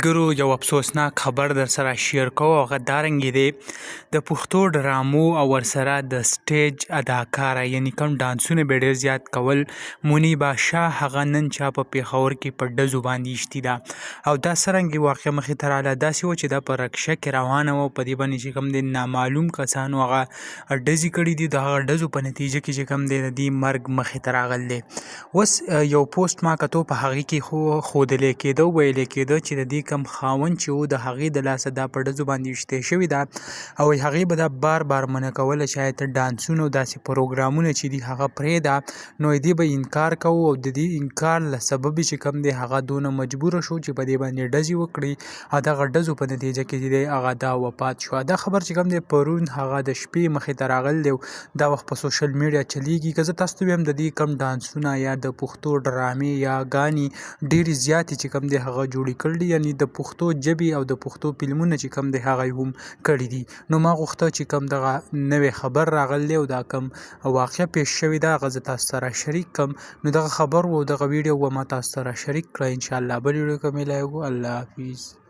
ملګرو یو افسوسناک خبر در سره شیر کوم او هغه دا رنګې دی د پښتو ډرامو او ورسره د سټیج اداکاره یعنې کوم ډانسونه به ډېر زیات کول منیبا شاه هغه نن چا په پېښور کې په ډزو باندې ایشتې ده او دا څرنګې واقع مخې ته راغله داسې وه چې دا په رکشه کې روانه وه په دې باندې چې کوم دی نامعلوم کسانو هغه ډزې کړي دي د هغه ډزو په نتیجه کې چې کوم دی د دې مرګ مخې ته راغلی دی اوس یو پوسټ ما کتو په هغې کې خو ښودلی کېده ویلی کېده چې د دې کم خاوند چې و د هغې د لاسه دا په ډزو باندې ویشتې شوې ده او هغې به دا بار بار منع کوله شاید ډانسونه او داسې پروګرامونه چې دي هغه پرېږده نو دې به انکار کوو او د دې انکار له سبب چې کوم دی هغه دونه مجبوره شو چې په دې باندې ډزې وکړي او دغه ډزو په نتیجه کې چې دی هغه دا وفات شو دا خبر چې کوم دی پرون هغه د شپې مخې ته راغلی دی دا وخت په سوشل میډیا چلیږي که زه تاسو ته ویم د دې کم ډانسونه یا د پښتو ډرامې یا ګانې ډېرې زیاتې چې کوم دی هغه جوړې کړي دي یعنې د پښتو ژبې او د پښتو فلمونه چې کوم دی هغه هم کړي دي نو ما غوښته چې کوم دغه نوی خبر راغلی دی او دا کوم واقعه پیښ شوې ده هغه زه تاسو سره شریک کړم نو دغه خبر و دغه ویډیو و ما تاسو سره شریک کړه انشاءالله بل ویډیو کې میلاو الله حافظ